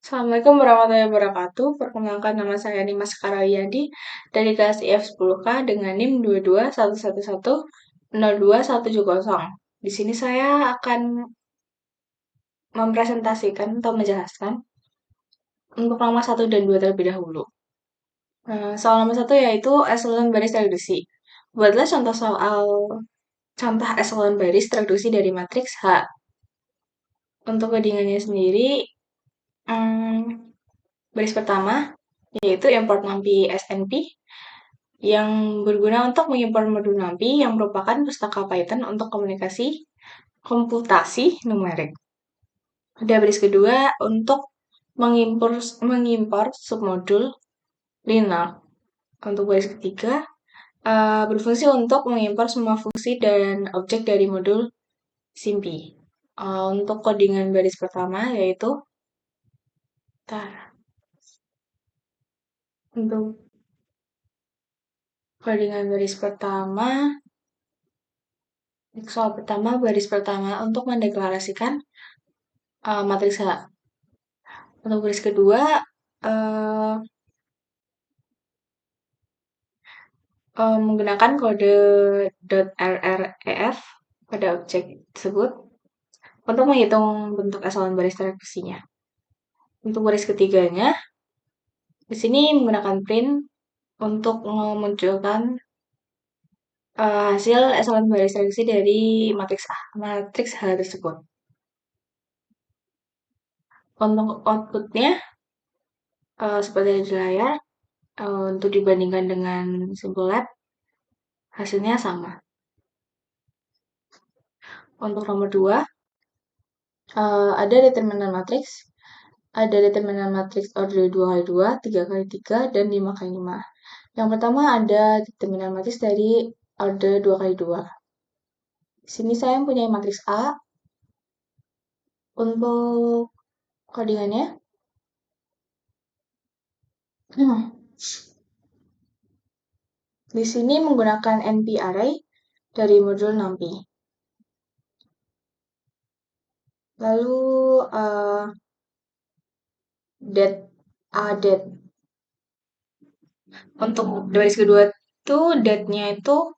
Assalamualaikum warahmatullahi wabarakatuh. Perkenalkan nama saya Dimas Karawiyadi dari kelas IF10K dengan NIM 221110270. Di sini saya akan mempresentasikan atau menjelaskan untuk nomor 1 dan 2 terlebih dahulu. Soal nomor 1 yaitu eselon baris reduksi. Buatlah contoh eselon baris reduksi dari matriks H. Untuk codingannya sendiri, hmm, baris pertama yaitu import NumPy SNP yang berguna untuk mengimpor modul NumPy yang merupakan pustaka Python untuk komputasi numerik. Ada baris kedua untuk mengimpor submodul Linux. Untuk baris ketiga berfungsi untuk mengimpor semua fungsi dan objek dari modul SIMPy. Untuk codingan baris pertama yaitu untuk codingan baris pertama soal pertama baris pertama untuk mendeklarasikan matriks H. Untuk baris kedua menggunakan kode .rref pada objek tersebut untuk menghitung bentuk eselon baris reduksinya. Untuk baris ketiganya, di sini menggunakan print untuk memunculkan hasil eselon baris reduksi dari matriks H tersebut. Untuk outputnya, seperti di layar, untuk dibandingkan dengan Simple hasilnya sama. Untuk nomor 2, ada determinan matriks. Ada determinan matriks order 2x2, 3x3, dan 5x5. Yang pertama ada determinan matriks dari order 2x2. Di sini saya mempunyai matriks A. Untuk codingannya, di sini menggunakan NP array dari modul NumPy. Lalu det. Untuk baris kedua itu det-nya itu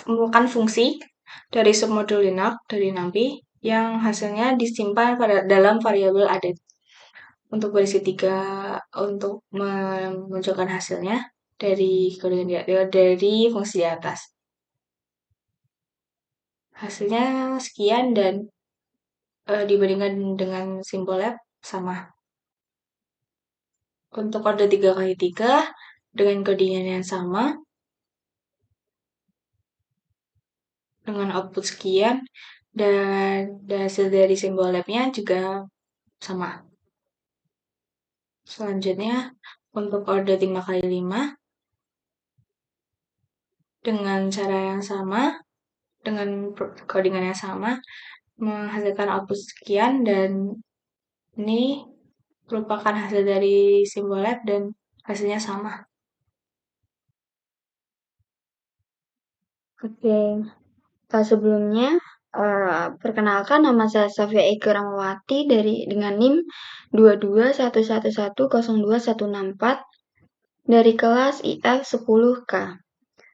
merupakan fungsi dari submodul Linux dari NumPy yang hasilnya disimpan dalam variabel adet. Untuk baris ketiga untuk memunculkan hasilnya dari fungsi di atas. Hasilnya sekian dan dibandingkan dengan Simple sama. Untuk kode 3x3 dengan codingan yang sama dengan output sekian dan hasil dari Simple nya juga sama. Selanjutnya untuk order 5x5 dengan cara yang sama, dengan codingan yang sama, menghasilkan output sekian dan ini merupakan hasil dari Simple dan hasilnya sama. Oke, sebelumnya perkenalkan nama saya Safia Eka Ramawati dengan NIM 221110214 dari kelas IF10K.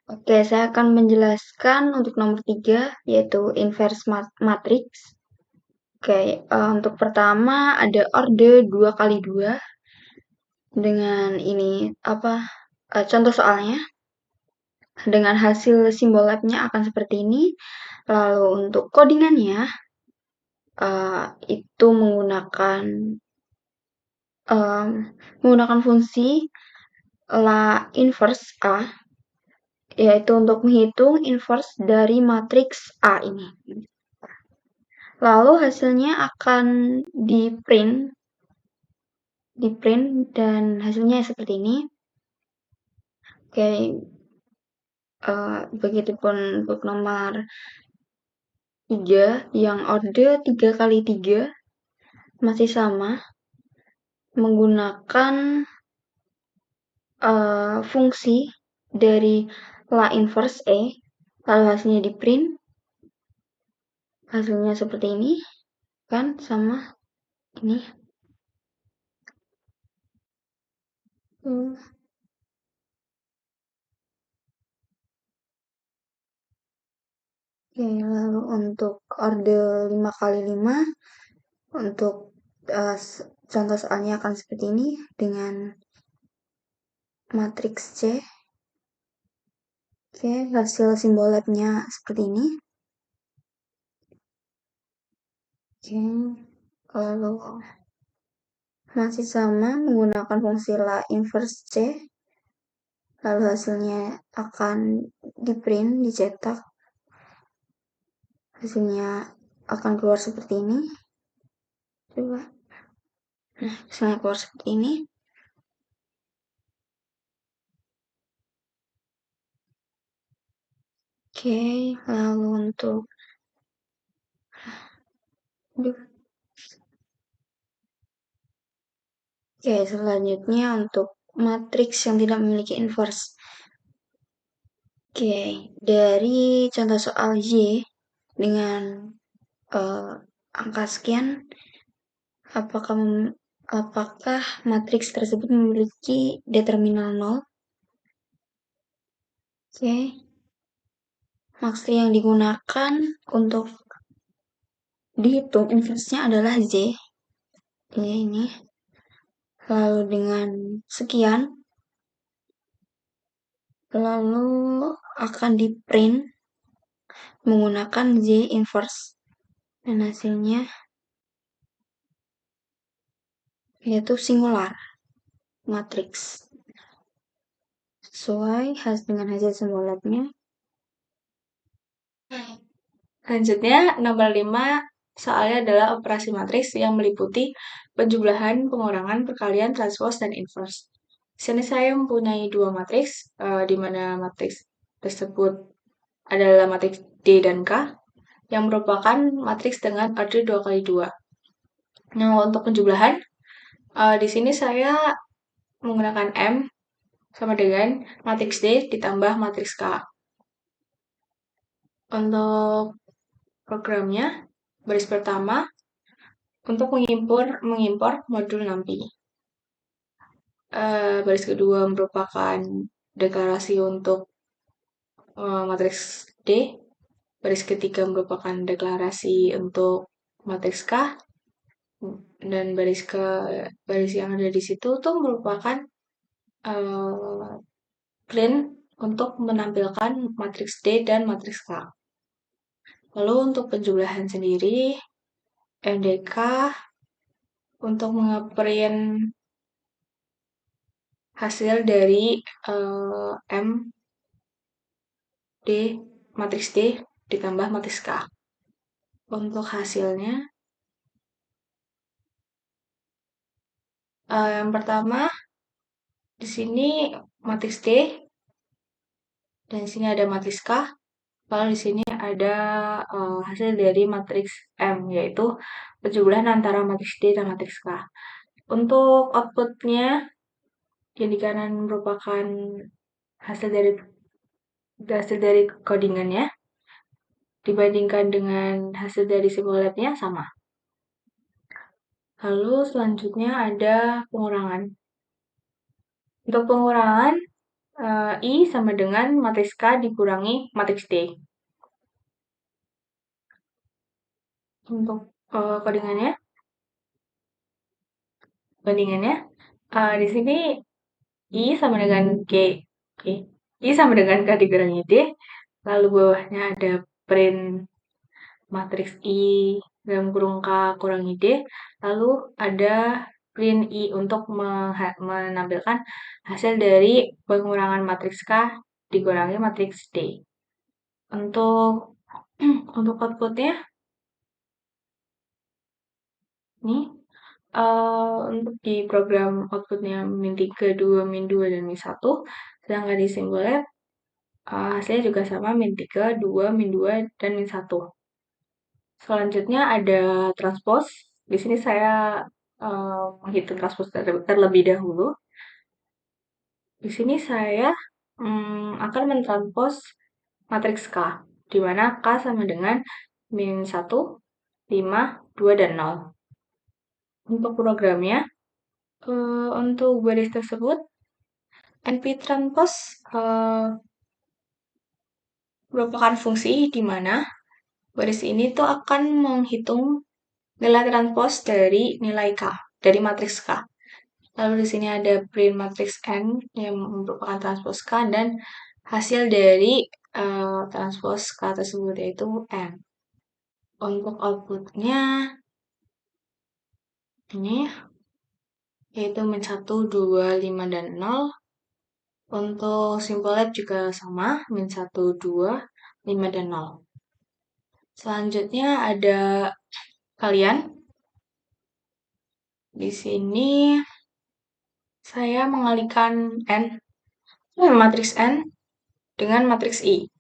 Oke, saya akan menjelaskan untuk nomor 3 yaitu inverse matrix. Oke, untuk pertama ada order 2x2 dengan ini contoh soalnya dengan hasil simbol labnya akan seperti ini. Lalu untuk codingannya itu menggunakan fungsi la inverse A, yaitu untuk menghitung inverse dari matriks A ini. Lalu hasilnya akan di print dan hasilnya seperti ini. Oke, begitupun untuk nomor 3 yang order 3x3 masih sama menggunakan fungsi dari la inverse E, lalu hasilnya di print, hasilnya seperti ini kan sama Ini. Hmm. Oke, lalu untuk orde 5 kali 5 untuk contoh soalnya akan seperti ini dengan matriks C. Oke, hasil simbol labnya seperti ini. Oke, lalu masih sama menggunakan fungsi La inverse C, lalu hasilnya akan di print, dicetak, hasilnya akan keluar seperti ini. Coba, nah hasilnya keluar seperti ini. Oke, lalu untuk Oke, selanjutnya untuk matriks yang tidak memiliki inverse. Oke, dari contoh soal Y dengan angka sekian, apakah matriks tersebut memiliki determinal 0? Oke, maksud yang digunakan untuk dihitung inverse-nya adalah Z. Ini. Lalu dengan sekian, lalu akan di print menggunakan Z inverse. Dan hasilnya yaitu singular matriks. Sesuai dengan hasil simbol labnya. Selanjutnya, nomor 5 soalnya adalah operasi matriks yang meliputi penjumlahan, pengurangan, perkalian, transpose, dan inverse. Di sini saya mempunyai dua matriks, di mana matriks tersebut adalah matriks D dan K, yang merupakan matriks dengan order 2 kali 2. Nah, untuk penjumlahan, di sini saya menggunakan M sama dengan matriks D ditambah matriks K. Untuk programnya, baris pertama, untuk mengimpor modul NumPy. Baris kedua merupakan deklarasi untuk matriks D. Baris ketiga merupakan deklarasi untuk matriks K. Dan baris yang ada di situ tuh merupakan print untuk menampilkan matriks D dan matriks K. Lalu untuk penjumlahan sendiri, MDK untuk ngeprint hasil dari M D matriks D ditambah matriks K. Untuk hasilnya, yang pertama di sini matriks D dan di sini ada matriks K. Lalu di sini ada hasil dari matriks M, yaitu penjumlahan antara matriks D dan matriks K. Untuk outputnya yang di kanan merupakan hasil dari codingannya dibandingkan dengan hasil dari simbol labnya sama. Lalu selanjutnya ada pengurangan. Untuk pengurangan, I sama dengan matriks K dikurangi matriks D. Untuk bandingannya, di sini I sama dengan G. Oke. I sama dengan K dikurangi D. Lalu bawahnya ada print matriks I dalam kurung K kurangi D. Lalu ada print I untuk menampilkan hasil dari pengurangan matriks K dikurangi matriks D. Untuk untuk outputnya, nih untuk di program outputnya min3, 2, min2, dan min1, sedangkan di simbol lab hasilnya juga sama min3, 2, min2, dan min1. Selanjutnya ada transpose. Di sini saya menghitung transpose terlebih dahulu. Di sini saya akan mentranspose matriks K, di mana K sama dengan min1, 5, 2, dan 0. Untuk programnya, untuk baris tersebut, NP transpose merupakan fungsi di mana baris ini tuh akan menghitung nilai transpose dari nilai K, dari matriks K. Lalu di sini ada print matrix N yang merupakan transpose K dan hasil dari transpose K tersebut yaitu N. Untuk outputnya ini yaitu min 1, 2, 5, dan 0. Untuk simple lab juga sama, min 1, 2, 5, dan 0. Selanjutnya ada kalian. Di sini saya mengalihkan matriks N dengan matriks I.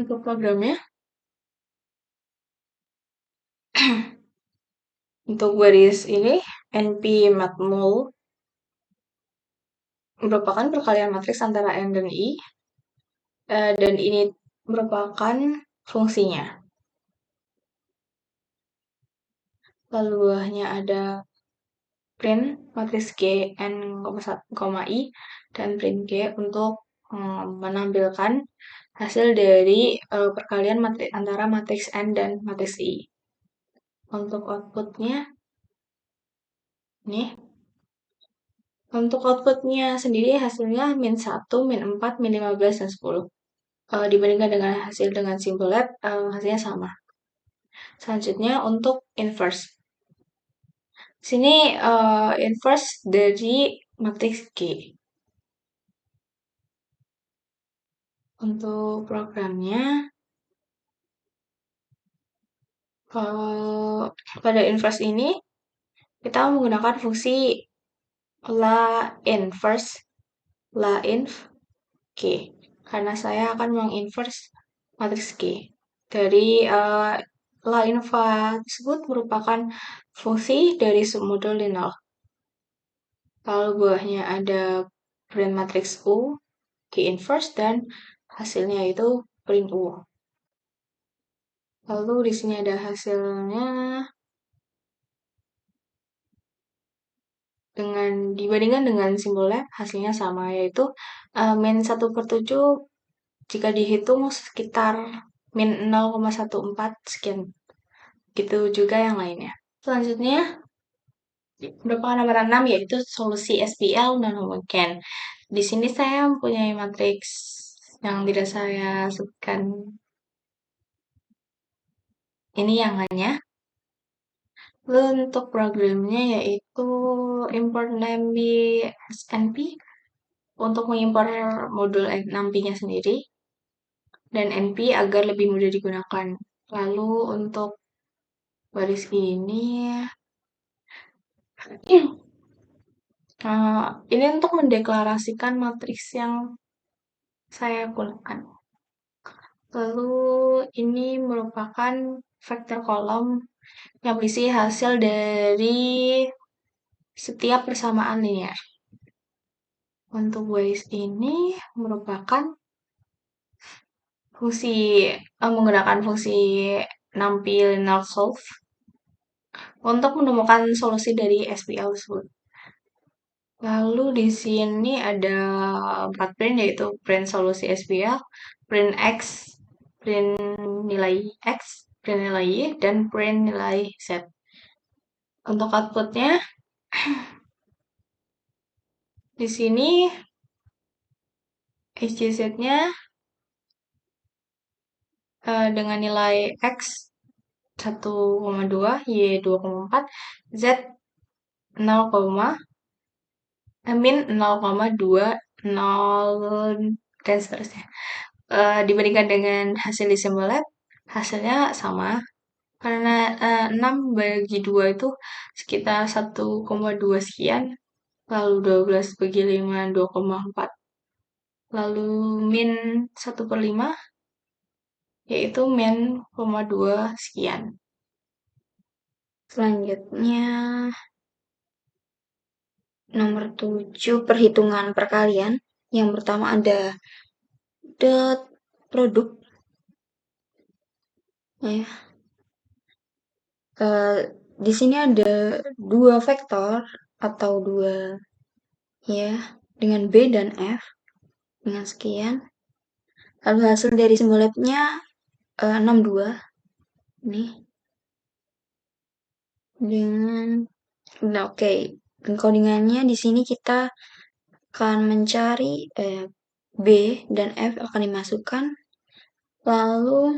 Untuk programnya, untuk baris ini, NP matmul merupakan perkalian matriks antara N dan I, dan ini merupakan fungsinya. Lalu bawahnya ada print matriks G N, I dan print G untuk menampilkan hasil dari perkalian antara matriks N dan matriks I. Untuk outputnya, nih. Untuk outputnya sendiri hasilnya min 1, min 4, min 15, dan 10. Dibandingkan dengan hasil dengan simple lab, hasilnya sama. Selanjutnya untuk inverse. Sini inverse dari matriks G. Untuk programnya, pada inverse ini kita menggunakan fungsi la inf G karena saya akan menginverse matriks G dari la infa tersebut merupakan fungsi dari submodul linear. Lalu bawahnya ada print matriks U G inverse dan hasilnya itu print U. Lalu di sini ada hasilnya dibandingkan dengan simbolnya hasilnya sama yaitu min 1/7 jika dihitung sekitar min 0,14 sekian. Gitu juga yang lainnya. Selanjutnya merupakan nomor 6 yaitu solusi SPL non homogen. Di sini saya mempunyai matriks yang tidak saya sebutkan ini yang hanya. Lalu untuk programnya yaitu import NumPy SNP untuk mengimpor modul NumPy-nya sendiri dan NP agar lebih mudah digunakan. Lalu untuk baris ini ini untuk mendeklarasikan matriks yang saya gunakan. Lalu ini merupakan vektor kolom yang berisi hasil dari setiap persamaan linear. Untuk baris ini merupakan menggunakan fungsi NumPy linear solve untuk menemukan solusi dari SPL tersebut. Lalu di sini ada 4 print yaitu print solusi SPL, print X, print nilai X, print nilai Y, dan print nilai Z. Untuk outputnya di sini HCZ-nya dengan nilai X 1,2, Y 2,4, Z 0, min 0,2, 0, dan seterusnya. Dibandingkan dengan hasil di simple lab, hasilnya sama. Karena 6/2 itu sekitar 1,2 sekian. Lalu 12/5, 2,4. Lalu min 1/5, yaitu min 0,2 sekian. Selanjutnya, nomor 7, perhitungan perkalian. Yang pertama ada dot produk. Eh, di sini ada dua vektor atau dua ya dengan B dan F dengan sekian. Lalu hasil dari simbol labnya 62 nih dengan nah, oke. Dan codingannya di sini kita akan mencari B dan F akan dimasukkan lalu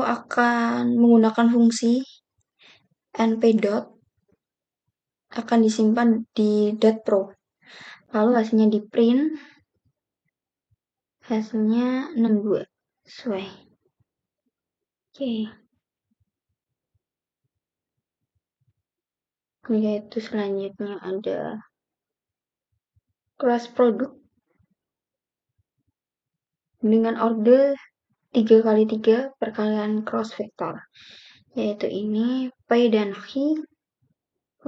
akan menggunakan fungsi np akan disimpan di .pro. Lalu hasilnya di print, hasilnya 62 sesuai. Oke. Yaitu selanjutnya ada kelas produk dengan order 3x3 perkalian cross vector, yaitu ini P dan Q.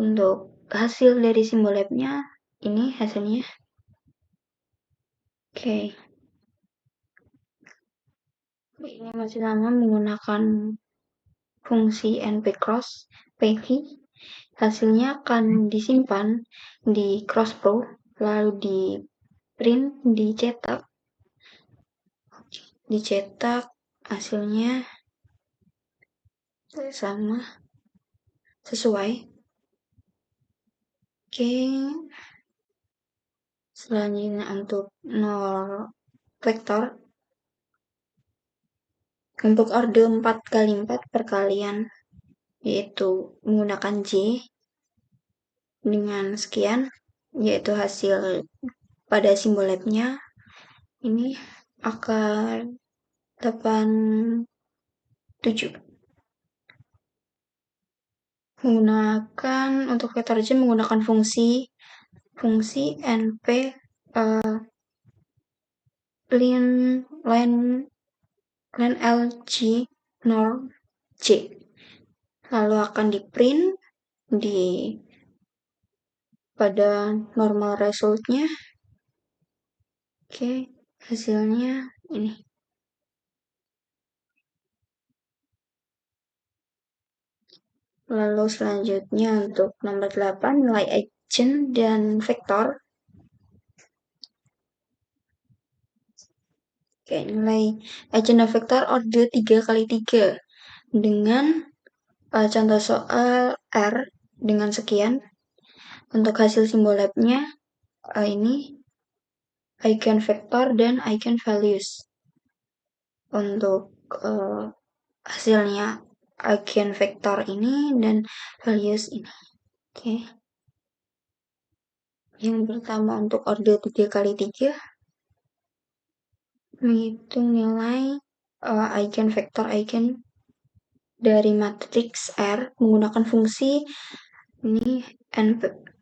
Untuk hasil dari simbol labnya ini hasilnya. Oke. Ini masih sama menggunakan fungsi np cross pq. Hasilnya akan disimpan di cross-pro lalu di print, dicetak hasilnya sama sesuai. Oke, selanjutnya untuk 0 vektor untuk order 4x4 perkalian yaitu menggunakan J dengan sekian, yaitu hasil pada simbol labnya ini akan 87 menggunakan untuk vektor J menggunakan fungsi np len lg norm J, lalu akan di print di pada normal resultnya. Oke, hasilnya ini. Lalu selanjutnya untuk nomor 8 nilai eigen dan vektor. Oke, nilai eigen dan vektor order 3x3 dengan contoh soal R dengan sekian. Untuk hasil simbol labnya ini eigenvektor dan eigenvalues. Untuk hasilnya eigenvektor ini dan values ini. Oke. Yang pertama untuk order 3x3 menghitung nilai eigenvektor eigen dari matriks R menggunakan fungsi ini np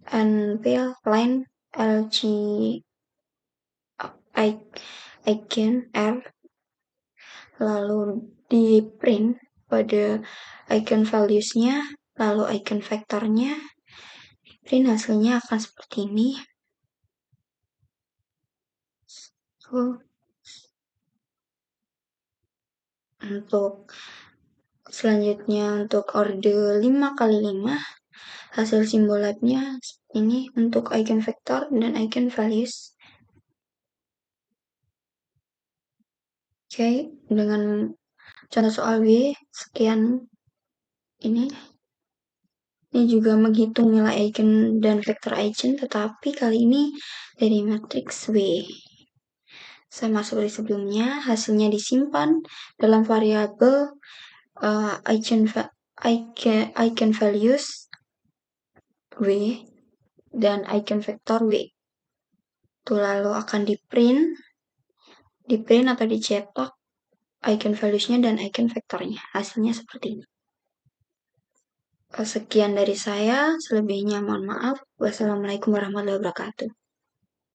line lg eigen R, lalu di print pada eigenvalues-nya, lalu eigenvektornya, print hasilnya akan seperti ini. Untuk selanjutnya untuk order 5x5 hasil simbol labnya ini untuk eigenvektor dan eigenvalues. Oke, dengan contoh soal B sekian ini juga menghitung nilai eigen dan vektor eigen, tetapi kali ini dari matriks W. Sama seperti sebelumnya, hasilnya disimpan dalam variabel eigenvalues W dan eigenvektor W. Itu lalu akan di print atau dicetak eigenvalues-nya dan eigenvektornya. Hasilnya seperti ini. Sekian dari saya, selebihnya mohon maaf. Wassalamualaikum warahmatullahi wabarakatuh.